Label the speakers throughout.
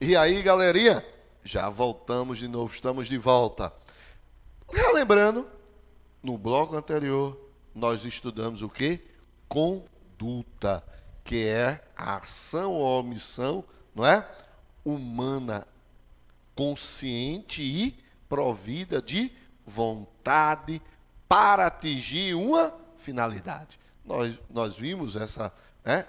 Speaker 1: E aí, galerinha? Já voltamos de novo, estamos de volta. Relembrando, no bloco anterior, nós estudamos o quê? Conduta, que é a ação ou omissão, não é? Humana, consciente e provida de vontade para atingir uma finalidade. Nós vimos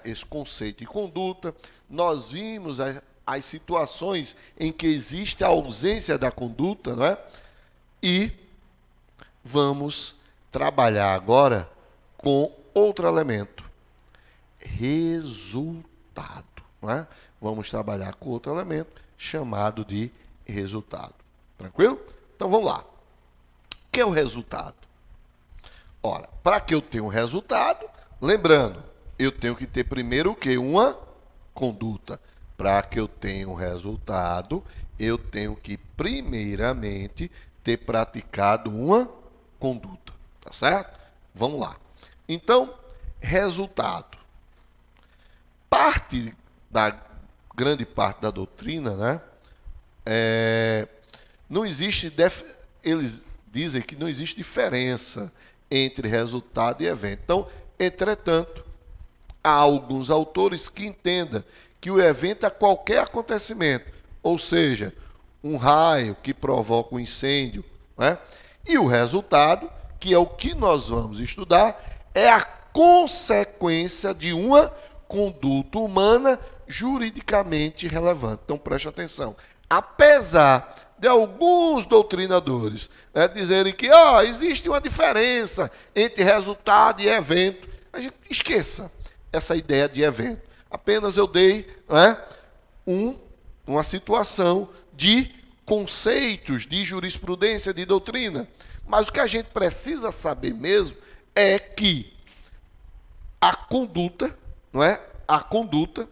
Speaker 1: esse conceito de conduta, nós vimos as situações em que existe a ausência da conduta, não é? E vamos trabalhar agora com outro elemento, resultado, não é? Vamos trabalhar com outro elemento chamado de resultado. Tranquilo? Então vamos lá. O que é o resultado? Ora, para que eu tenha um resultado, lembrando, eu tenho que ter primeiro o quê? Uma conduta. Para que eu tenha um resultado, eu tenho que primeiramente ter praticado uma conduta. Tá certo? Vamos lá. Então, resultado. Grande parte da doutrina, né? Não existe, eles dizem que não existe diferença entre resultado e evento. Então, entretanto, há alguns autores que entendam que o evento é qualquer acontecimento, ou seja, um raio que provoca um incêndio, né? E o resultado, que é o que nós vamos estudar, é a consequência de uma conduta humana juridicamente relevante. Então, preste atenção. Apesar de alguns doutrinadores dizerem que existe uma diferença entre resultado e evento, a gente esqueça essa ideia de evento. Apenas eu dei uma situação de conceitos de jurisprudência, de doutrina. Mas o que a gente precisa saber mesmo é que a conduta, a conduta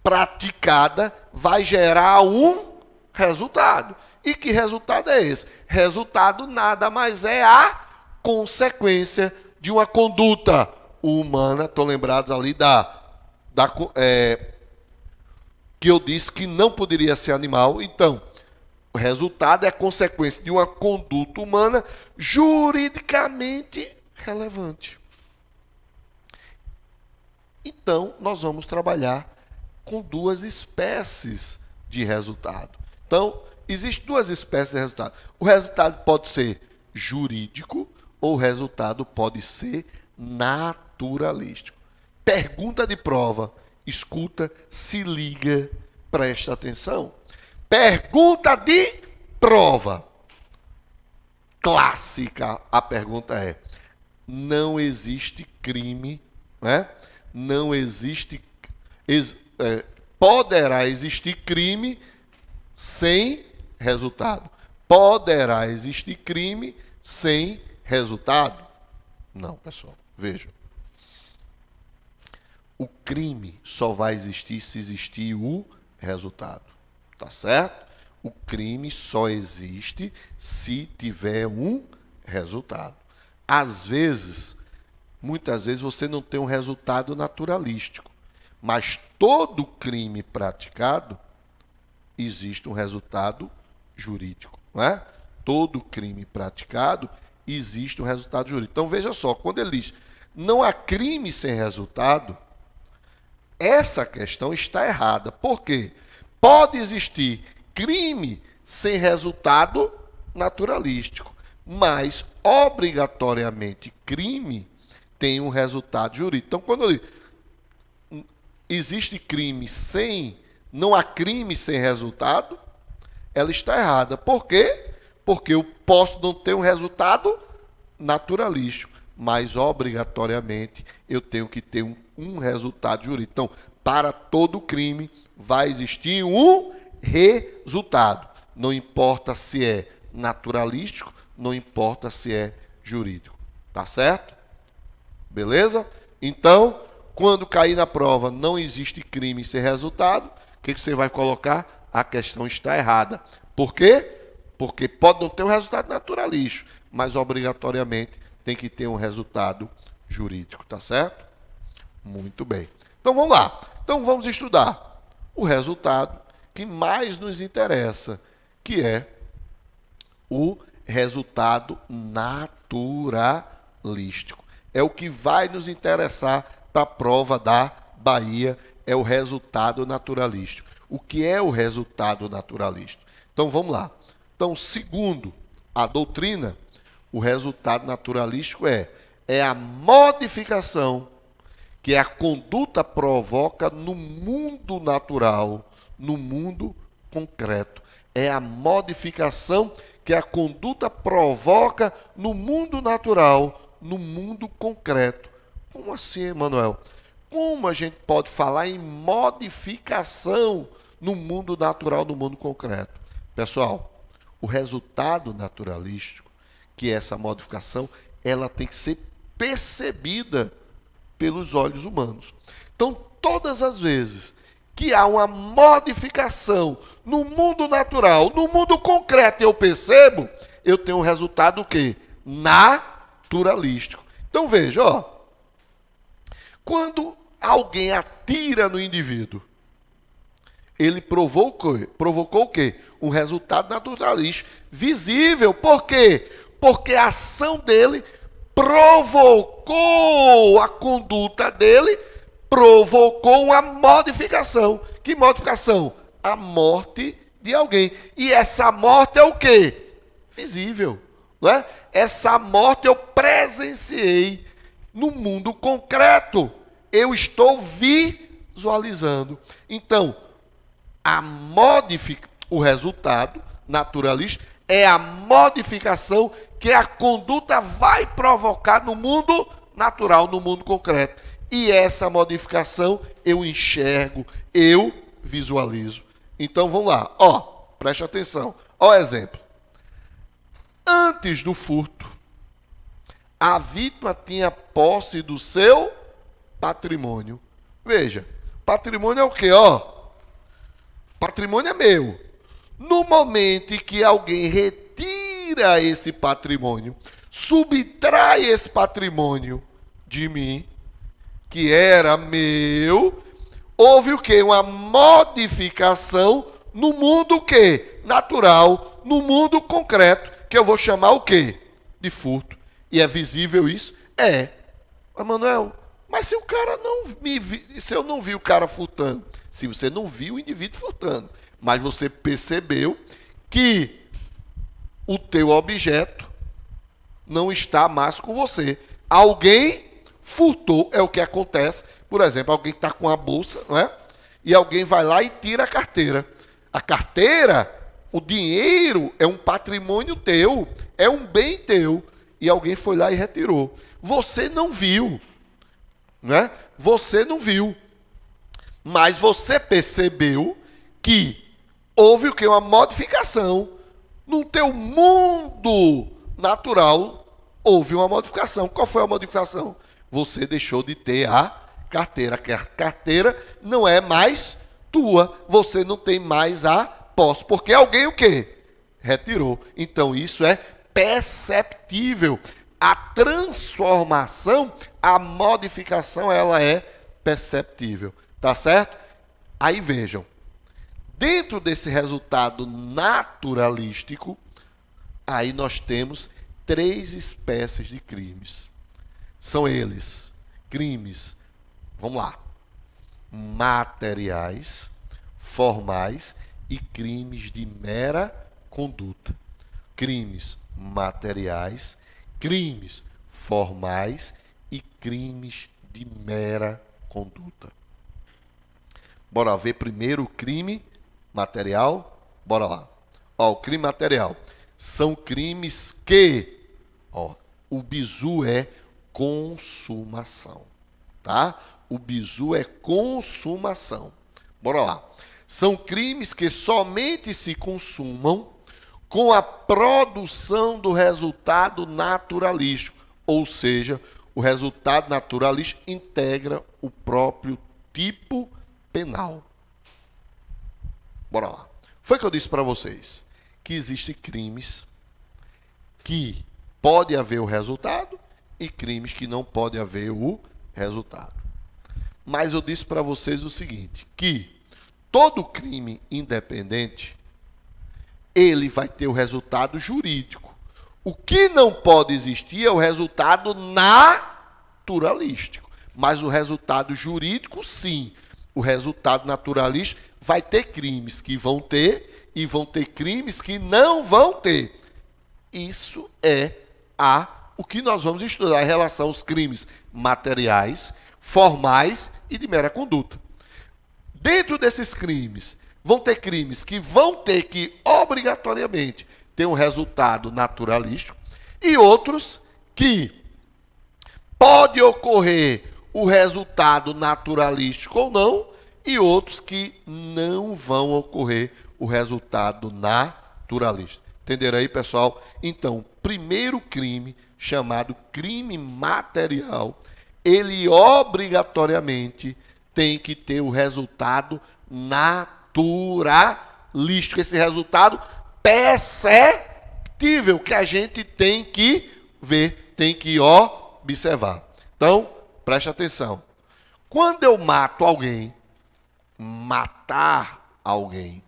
Speaker 1: praticada vai gerar um resultado. E que resultado é esse? Resultado nada mais é a consequência de uma conduta humana. Estão lembrados ali que eu disse que não poderia ser animal. Então, o resultado é a consequência de uma conduta humana juridicamente relevante. Então, nós vamos trabalhar com duas espécies de resultado. Então, existem duas espécies de resultado. O resultado pode ser jurídico ou o resultado pode ser naturalístico. Pergunta de prova. Escuta, se liga, presta atenção. Pergunta de prova. Clássica. A pergunta é: não existe crime, não existe... poderá existir crime sem resultado? Poderá existir crime sem resultado? Não, pessoal. Vejam. O crime só vai existir se existir o resultado. Tá certo? O crime só existe se tiver um resultado. Às vezes, muitas vezes, você não tem um resultado naturalístico. Mas todo crime praticado, existe um resultado jurídico. Não é? Todo crime praticado, existe um resultado jurídico. Então, veja só, quando ele diz não há crime sem resultado, essa questão está errada. Por quê? Pode existir crime sem resultado naturalístico, mas, obrigatoriamente, crime tem um resultado jurídico. Então, quando eu digo existe crime não há crime sem resultado, ela está errada. Por quê? Porque eu posso não ter um resultado naturalístico, mas obrigatoriamente eu tenho que ter um resultado jurídico. Então, para todo crime vai existir um resultado. Não importa se é naturalístico, não importa se é jurídico. Tá certo? Beleza? Então, quando cair na prova não existe crime sem resultado, o que você vai colocar? A questão está errada. Por quê? Porque pode não ter um resultado naturalístico, mas obrigatoriamente tem que ter um resultado jurídico, tá certo? Muito bem. Então vamos lá. Então vamos estudar. o resultado que mais nos interessa, que é o resultado naturalístico. É o que vai nos interessar para a prova da Bahia, é o resultado naturalístico. O que é o resultado naturalístico? Então, vamos lá. Então, segundo a doutrina, o resultado naturalístico é a modificação que a conduta provoca no mundo natural, no mundo concreto. É a modificação que a conduta provoca no mundo natural, no mundo concreto. Como assim, Emanuel? Como a gente pode falar em modificação no mundo natural, no mundo concreto? Pessoal, o resultado naturalístico, que é essa modificação, ela tem que ser percebida pelos olhos humanos. Então, todas as vezes que há uma modificação no mundo natural, no mundo concreto, eu percebo, eu tenho um resultado o quê? Naturalístico. Então, veja, ó, quando alguém atira no indivíduo, ele provocou o quê? Um resultado naturalístico visível. Por quê? Porque a ação dele provocou a conduta dele, provocou uma modificação. Que modificação? A morte de alguém. E essa morte é o quê? Visível. Não é? Essa morte eu presenciei no mundo concreto. Eu estou visualizando. Então, o resultado naturalista é a modificação que a conduta vai provocar no mundo natural, no mundo concreto. E essa modificação eu enxergo, eu visualizo. Então vamos lá, ó, preste atenção. Ó, exemplo. Antes do furto, a vítima tinha posse do seu patrimônio. Veja, patrimônio é o quê? Ó, patrimônio é meu. No momento em que alguém retira esse patrimônio, subtrai esse patrimônio de mim, que era meu, houve o quê? Uma modificação no mundo o quê? Natural, no mundo concreto, que eu vou chamar o quê? De furto. E é visível isso? É. Mas, Manuel, mas se o cara não me se eu não vi o cara furtando, se você não viu o indivíduo furtando, mas você percebeu que o teu objeto não está mais com você. Alguém furtou, é o que acontece. Por exemplo, alguém está com a bolsa, não é? E alguém vai lá e tira a carteira. A carteira, o dinheiro é um patrimônio teu, é um bem teu. E alguém foi lá e retirou. Você não viu, não é? Você não viu. Mas você percebeu que houve o quê? Uma modificação. No teu mundo natural, houve uma modificação. Qual foi a modificação? Você deixou de ter a carteira. A carteira não é mais tua. Você não tem mais a posse. Porque alguém o quê? Retirou. Então, isso é perceptível. A transformação, a modificação, ela é perceptível. Tá certo? Aí vejam. Dentro desse resultado naturalístico, aí nós temos 3 espécies de crimes. São eles, crimes, vamos lá, materiais, formais e crimes de mera conduta. Crimes materiais, crimes formais e crimes de mera conduta. Bora ver primeiro o crime material? Bora lá. Ó, o crime material são crimes que, ó, o bizu é consumação, tá? O bizu é consumação. Bora lá. São crimes que somente se consumam com a produção do resultado naturalístico, ou seja, o resultado naturalístico integra o próprio tipo penal. Bora lá. Foi que eu disse para vocês que existem crimes que pode haver o resultado e crimes que não pode haver o resultado. Mas eu disse para vocês o seguinte, que todo crime independente, ele vai ter o resultado jurídico. O que não pode existir é o resultado naturalístico. Mas o resultado jurídico, sim. O resultado naturalístico vai ter crimes que vão ter e vão ter crimes que não vão ter. Isso é o que nós vamos estudar em relação aos crimes materiais, formais e de mera conduta. Dentro desses crimes, vão ter crimes que vão ter que, obrigatoriamente, ter um resultado naturalístico, e outros que pode ocorrer o resultado naturalístico ou não, e outros que não vão ocorrer o resultado naturalístico. Entenderam aí, pessoal? Então, primeiro crime, chamado crime material, ele obrigatoriamente tem que ter o resultado naturalístico. Esse resultado perceptível que a gente tem que ver, tem que observar. Então, preste atenção. Quando eu mato alguém, matar alguém,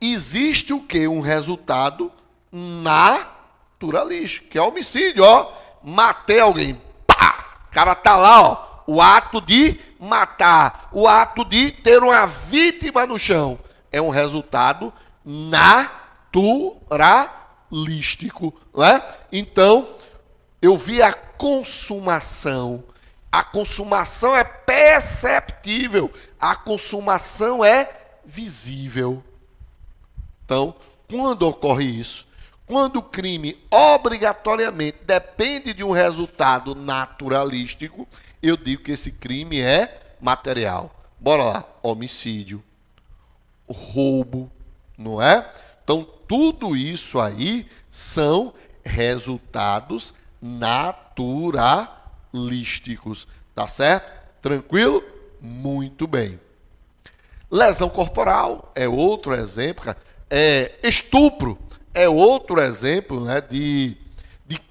Speaker 1: existe o quê? Um resultado naturalístico, que é homicídio, ó. Matei alguém, pá! O cara tá lá, ó. O ato de matar, o ato de ter uma vítima no chão, é um resultado naturalístico, não é? Então, eu vi a consumação. A consumação é perceptível, a consumação é visível. Então, quando ocorre isso, quando o crime obrigatoriamente depende de um resultado naturalístico, eu digo que esse crime é material. Bora lá, homicídio, roubo, não é? Então, tudo isso aí são resultados naturalísticos, tá certo? Tranquilo? Muito bem. Lesão corporal é outro exemplo, cara. Estupro é outro exemplo, né, de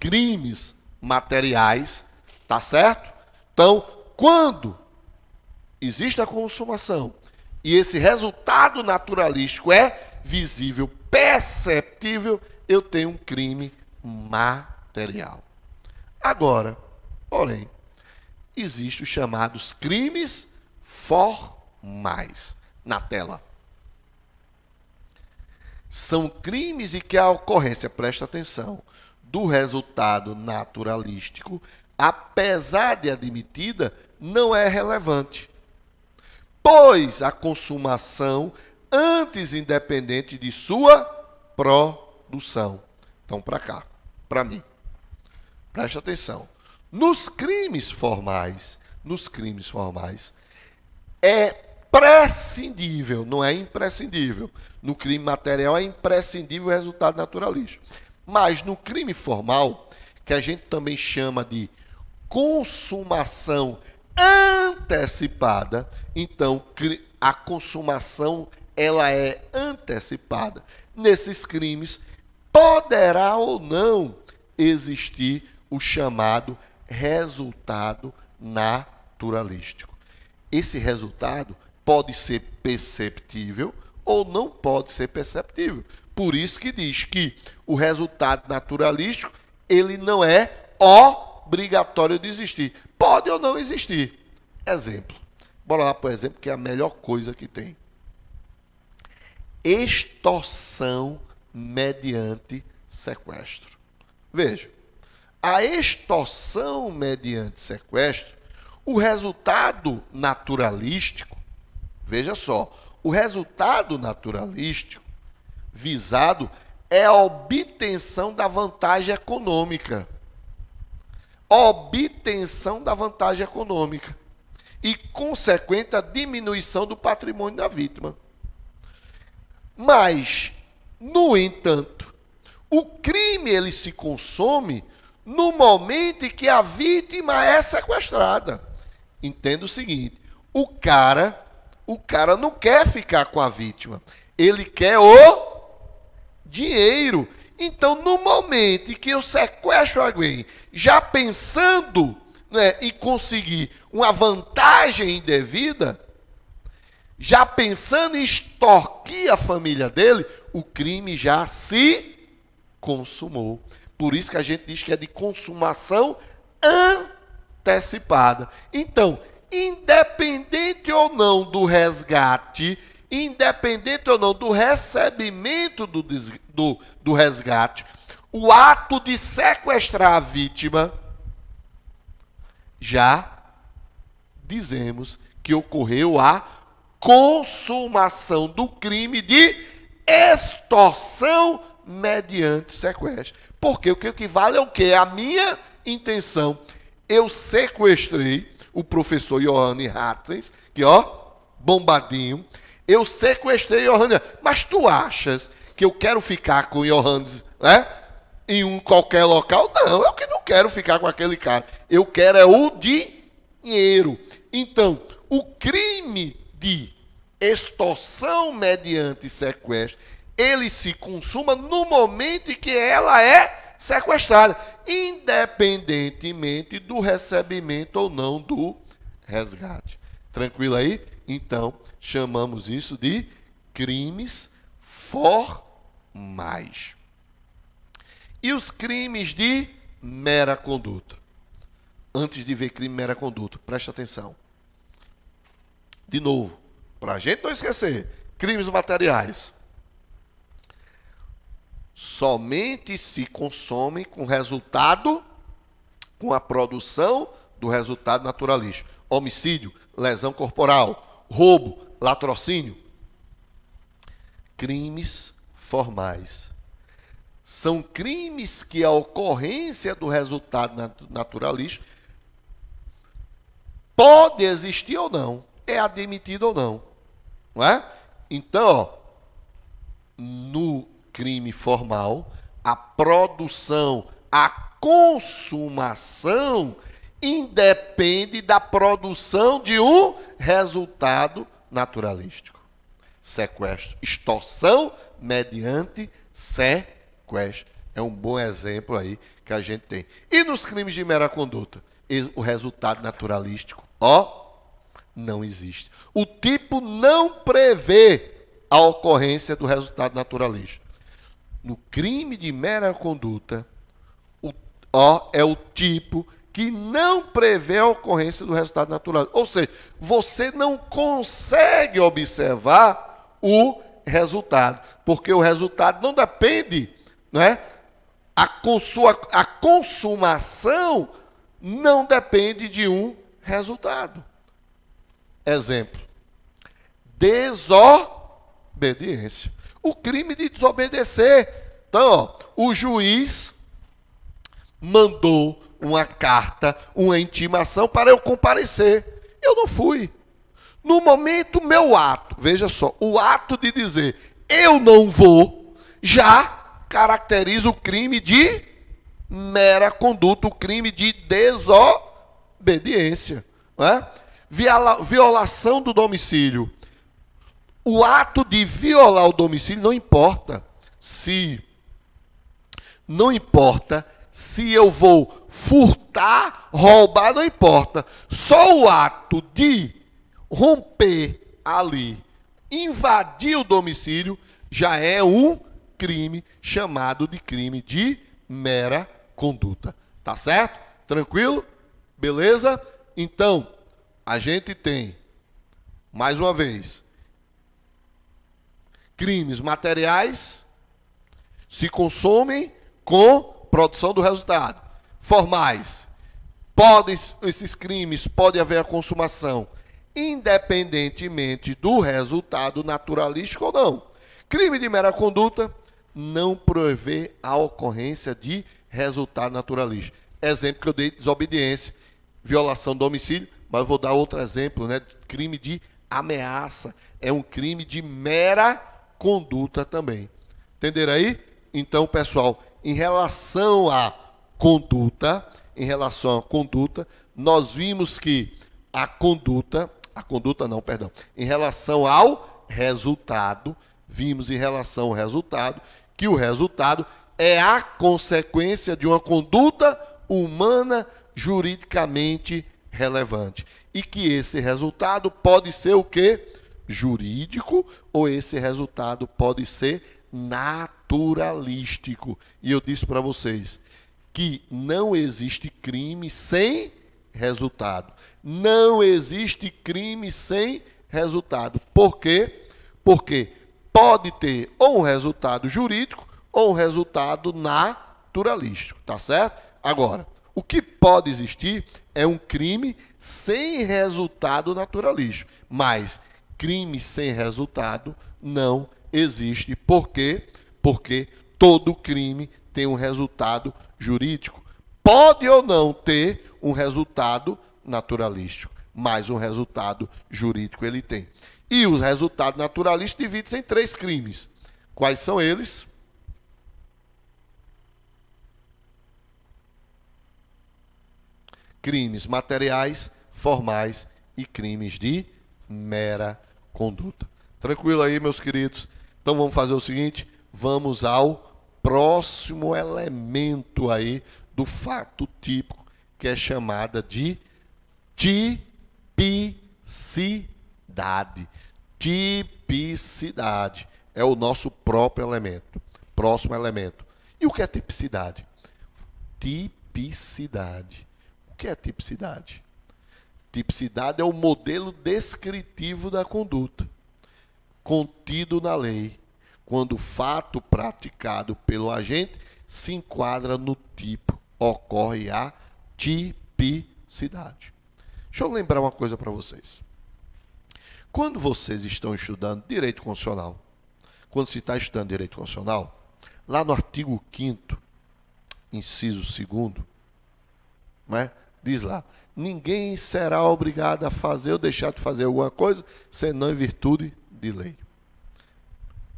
Speaker 1: crimes materiais, tá certo? Então, quando existe a consumação e esse resultado naturalístico é visível, perceptível, eu tenho um crime material. Agora, porém, existem os chamados crimes formais. Na tela. São crimes em que a ocorrência, presta atenção, do resultado naturalístico, apesar de admitida, não é relevante, pois a consumação antes independente de sua produção. Então, para cá, para mim. Presta atenção. Nos crimes formais, é prescindível, não é imprescindível. No crime material é imprescindível o resultado naturalístico. Mas no crime formal, que a gente também chama de consumação antecipada, então a consumação ela é antecipada. Nesses crimes poderá ou não existir o chamado resultado naturalístico. Esse resultado pode ser perceptível ou não pode ser perceptível. Por isso que diz que o resultado naturalístico, ele não é obrigatório de existir. Pode ou não existir. Exemplo. Bora lá, por exemplo, que é a melhor coisa que tem. Extorsão mediante sequestro. Veja, a extorsão mediante sequestro, o resultado naturalístico, veja só, o resultado naturalístico visado é a obtenção da vantagem econômica. Obtenção da vantagem econômica. E consequente a diminuição do patrimônio da vítima. Mas, no entanto, o crime ele se consome no momento em que a vítima é sequestrada. Entenda o seguinte, o cara não quer ficar com a vítima, ele quer o dinheiro. Então, no momento em que eu sequestro alguém, já pensando né, e conseguir uma vantagem indevida, já pensando em extorquir a família dele, o crime já se consumou. Por isso que a gente diz que é de consumação antecipada. Então, independente ou não do resgate, independente ou não do recebimento do resgate, o ato de sequestrar a vítima, já dizemos que ocorreu a consumação do crime de extorsão mediante sequestro. Porque o que equivale é o quê? A minha intenção. Eu sequestrei o professor Johannes Hatzens, que bombadinho. Eu sequestrei Johannes, mas tu achas que eu quero ficar com Johannes, né, em qualquer local? Não, eu que não quero ficar com aquele cara. Eu quero é o dinheiro. Então, o crime de extorsão mediante sequestro, ele se consuma no momento em que ela é sequestrada, independentemente do recebimento ou não do resgate. Tranquilo aí? Então, chamamos isso de crimes formais. E os crimes de mera conduta? Antes de ver crime mera conduta, preste atenção. De novo, para a gente não esquecer, crimes materiais somente se consomem com resultado, com a produção do resultado naturalístico. Homicídio, lesão corporal, roubo, latrocínio. Crimes formais são crimes que a ocorrência do resultado naturalístico pode existir ou não, é admitido ou não, não é? Então, no crime formal, a produção, a consumação independe da produção de um resultado naturalístico. Sequestro, extorsão mediante sequestro. É um bom exemplo aí que a gente tem. E nos crimes de mera conduta? O resultado naturalístico, não existe. O tipo não prevê a ocorrência do resultado naturalístico. No crime de mera conduta, é o tipo que não prevê a ocorrência do resultado natural. Ou seja, você não consegue observar o resultado, porque o resultado não depende, não é? A consumação não depende de um resultado. Exemplo: desobediência. O crime de desobedecer. Então, o juiz mandou uma carta, uma intimação para eu comparecer. Eu não fui. No momento, meu ato, veja só, o ato de dizer eu não vou, já caracteriza o crime de mera conduta, o crime de desobediência. Não é? Violação do domicílio. O ato de violar o domicílio não importa se eu vou furtar, roubar, não importa. Só o ato de romper ali, invadir o domicílio, já é um crime chamado de crime de mera conduta. Tá certo? Tranquilo? Beleza? Então, a gente tem, mais uma vez, crimes materiais se consomem com produção do resultado. Formais, esses crimes podem haver a consumação independentemente do resultado naturalístico ou não. Crime de mera conduta não prevê a ocorrência de resultado naturalístico. Exemplo que eu dei: desobediência, violação do domicílio, mas eu vou dar outro exemplo, né? Crime de ameaça. É um crime de mera conduta também. Entenderam aí? Então, pessoal, em relação à conduta, nós vimos que em relação ao resultado, que o resultado é a consequência de uma conduta humana juridicamente relevante. E que esse resultado pode ser o quê? Jurídico, ou esse resultado pode ser naturalístico. E eu disse para vocês que não existe crime sem resultado. Não existe crime sem resultado. Por quê? Porque pode ter ou um resultado jurídico ou um resultado naturalístico, tá certo? Agora, o que pode existir é um crime sem resultado naturalístico, mas crime sem resultado não existe. Por quê? Porque todo crime tem um resultado jurídico. Pode ou não ter um resultado naturalístico, mas um resultado jurídico ele tem. E o resultado naturalístico divide-se em 3 crimes. Quais são eles? Crimes materiais, formais e crimes de mera conduta. Tranquilo aí, meus queridos? Então vamos fazer o seguinte, vamos ao próximo elemento aí do fato típico, que é chamada de tipicidade. Tipicidade é o nosso próprio elemento, próximo elemento. E o que é tipicidade? Tipicidade. O que é tipicidade? Tipicidade é o modelo descritivo da conduta, contido na lei, quando o fato praticado pelo agente se enquadra no tipo, ocorre a tipicidade. Deixa eu lembrar uma coisa para vocês. Quando vocês estão estudando direito constitucional, quando se está estudando direito constitucional, lá no artigo 5º, inciso 2º, né, diz lá, ninguém será obrigado a fazer ou deixar de fazer alguma coisa, senão em virtude de lei.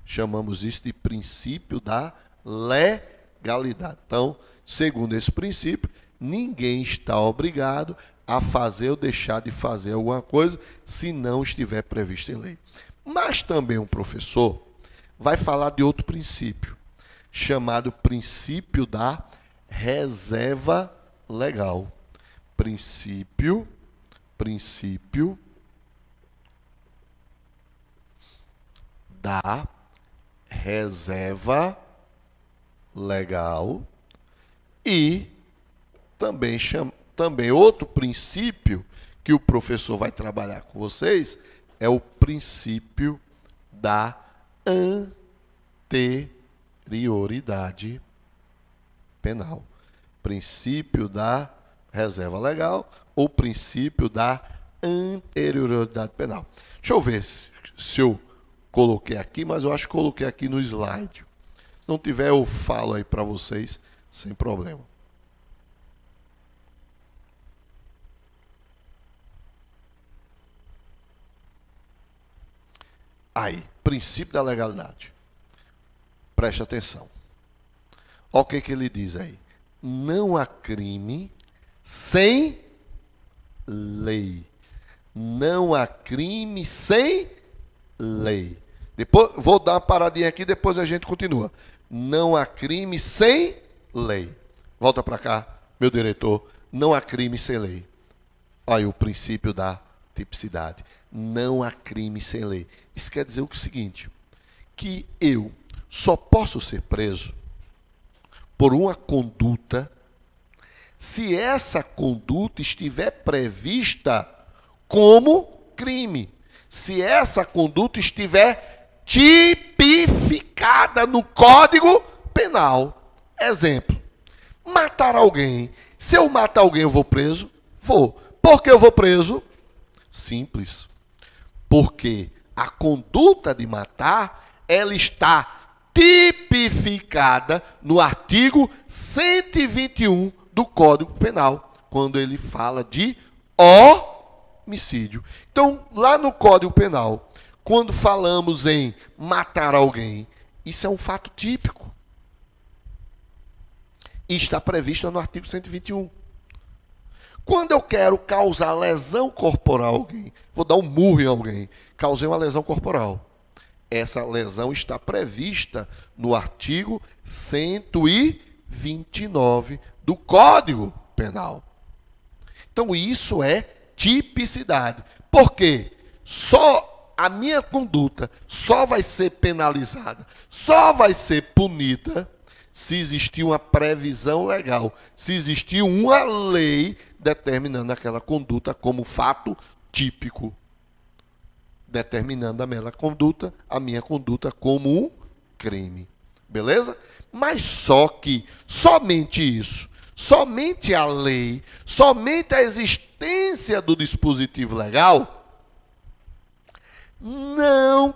Speaker 1: Chamamos isso de princípio da legalidade. Então, segundo esse princípio, ninguém está obrigado a fazer ou deixar de fazer alguma coisa se não estiver previsto em lei. Mas também um professor vai falar de outro princípio, chamado princípio da reserva legal. Princípio da reserva legal e também outro princípio que o professor vai trabalhar com vocês é o princípio da anterioridade penal. Princípio da reserva legal ou princípio da anterioridade penal. Deixa eu ver se eu coloquei aqui, mas eu acho que coloquei aqui no slide. Se não tiver, eu falo aí para vocês sem problema. Aí, princípio da legalidade. Preste atenção. Olha o que ele diz aí. Não há crime sem lei. Não há crime sem lei. Depois, vou dar uma paradinha aqui, depois a gente continua. Não há crime sem lei. Volta para cá, meu diretor. Não há crime sem lei. Olha o princípio da tipicidade. Não há crime sem lei. Isso quer dizer o seguinte, que eu só posso ser preso por uma conduta se essa conduta estiver prevista como crime. Se essa conduta estiver tipificada no Código Penal. Exemplo, matar alguém. Se eu matar alguém, eu vou preso? Vou. Por que eu vou preso? Simples. Porque a conduta de matar, ela está tipificada no artigo 121 do Código Penal, quando ele fala de homicídio. Então, lá no Código Penal, quando falamos em matar alguém, isso é um fato típico. E está previsto no artigo 121. Quando eu quero causar lesão corporal a alguém, vou dar um murro em alguém, causei uma lesão corporal. Essa lesão está prevista no artigo 129 do Código Penal. Então, isso é tipicidade. Por quê? Só a minha conduta só vai ser penalizada, só vai ser punida se existir uma previsão legal, se existir uma lei determinando aquela conduta como fato típico, determinando a minha conduta como um crime. Beleza? Mas só que somente isso, somente a lei, somente a existência do dispositivo legal não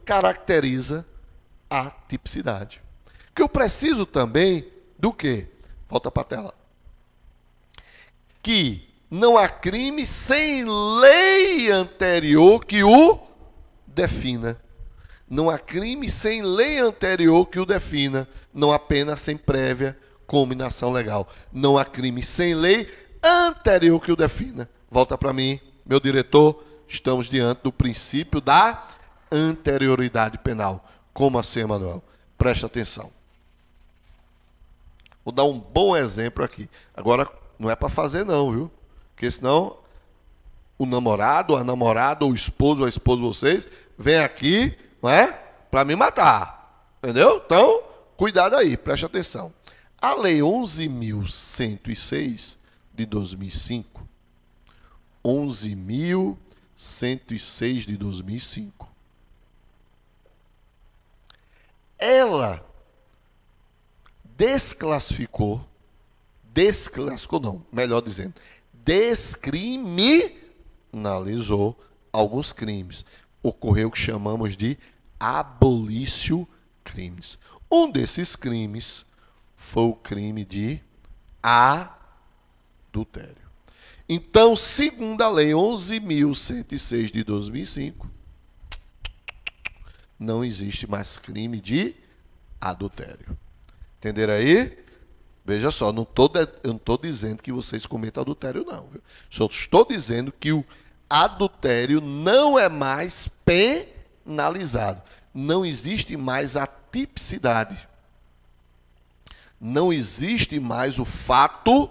Speaker 1: caracteriza a tipicidade. Que eu preciso também do quê? Volta para a tela. Que não há crime sem lei anterior que o defina. Não há crime sem lei anterior que o defina. Não há pena sem prévia combinação legal. Não há crime sem lei anterior que o defina. Volta para mim, meu diretor. Estamos diante do princípio da anterioridade penal. Como assim, Emanuel? Presta atenção. Vou dar um bom exemplo aqui. Agora, não é para fazer não, viu? Porque senão o namorado, a namorada, ou o esposo, ou a esposa de vocês, vem aqui, não é? Para me matar. Entendeu? Então, cuidado aí, preste atenção. A Lei 11.106 de 2005, 11.106 de 2005, ela descriminalizou alguns crimes. Ocorreu o que chamamos de abolício crimes. Um desses crimes foi o crime de adultério. Então, segundo a Lei 11.106 de 2005, não existe mais crime de adultério. Entenderam aí? Veja só, eu não estou dizendo que vocês cometam adultério, não. Viu? Só estou dizendo que o adultério não é mais penalizado. Não existe mais a tipicidade. Não existe mais o fato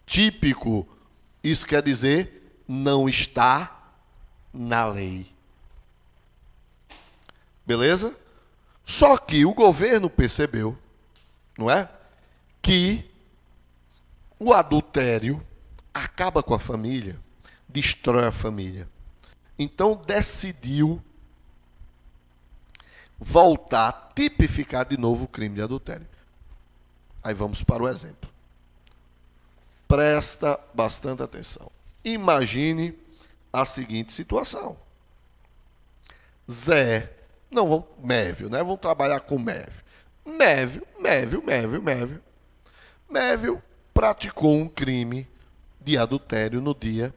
Speaker 1: típico. Isso quer dizer, não está na lei. Beleza? Só que o governo percebeu, não é? Que o adultério acaba com a família, destrói a família. Então decidiu voltar a tipificar de novo o crime de adultério. Aí vamos para o exemplo. Presta bastante atenção. Imagine a seguinte situação. Mévio, né? Vamos trabalhar com Mévio. Mévio praticou um crime de adultério no dia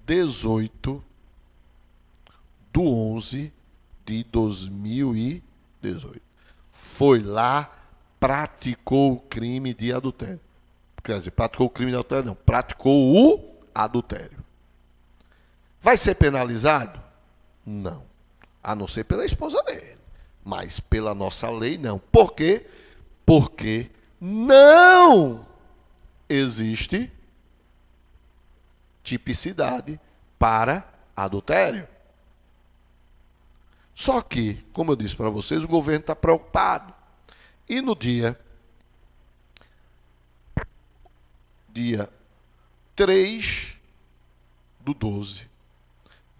Speaker 1: 18 de 11 de 2018. Foi lá, praticou o crime de adultério. Quer dizer, praticou o crime de adultério, não. Praticou o adultério. Vai ser penalizado? Não. A não ser pela esposa dele. Mas pela nossa lei, não. Por quê? Porque não existe tipicidade para adultério. Só que, como eu disse para vocês, o governo está preocupado. E no dia 3 de 12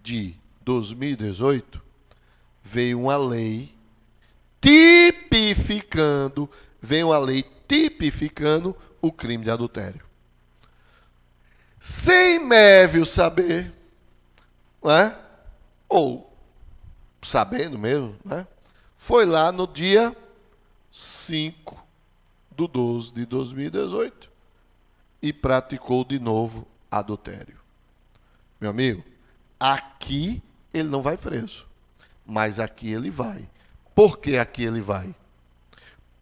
Speaker 1: de 2018, veio uma lei tipificando o crime de adultério. Sem Mévio saber, não é? Ou sabendo mesmo, né? Foi lá no dia 5 de 12 de 2018 e praticou de novo adultério. Meu amigo, aqui ele não vai preso, mas aqui ele vai. Por que aqui ele vai?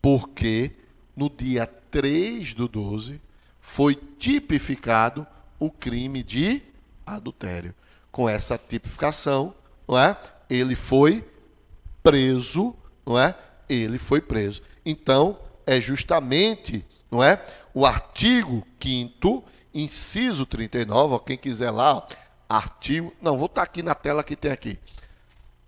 Speaker 1: Porque no dia 3 do 12 foi tipificado o crime de adultério. Com essa tipificação, não é? Ele foi preso, não é? Ele foi preso. Então, é justamente, não é? O artigo 5º, inciso 39, ó, quem quiser lá, ó, artigo... Não, vou estar aqui na tela que tem aqui.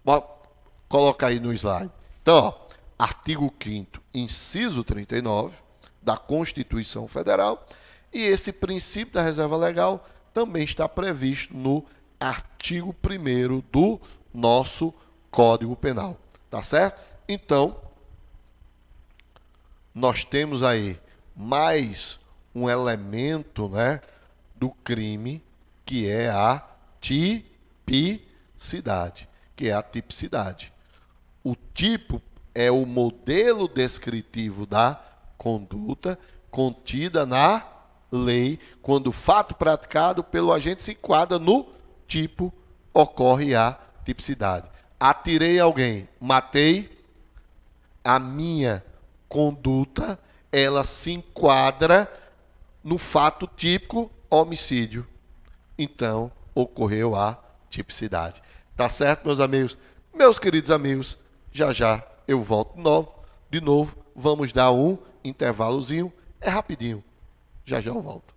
Speaker 1: Vou colocar aí no slide. Então, ó, artigo 5º, inciso 39 da Constituição Federal, e esse princípio da reserva legal também está previsto no artigo 1º do nosso Código Penal. Tá certo? Então, nós temos aí mais um elemento, né, do crime, que é a tipicidade. O tipo é o modelo descritivo da conduta contida na lei, quando o fato praticado pelo agente se enquadra no tipo, ocorre a tipicidade. Atirei alguém, matei, a minha conduta, ela se enquadra no fato típico homicídio. Então, ocorreu a tipicidade. Tá certo, meus amigos? Meus queridos amigos, já já eu volto de novo. Vamos dar um intervalozinho. É rapidinho. Já já eu volto.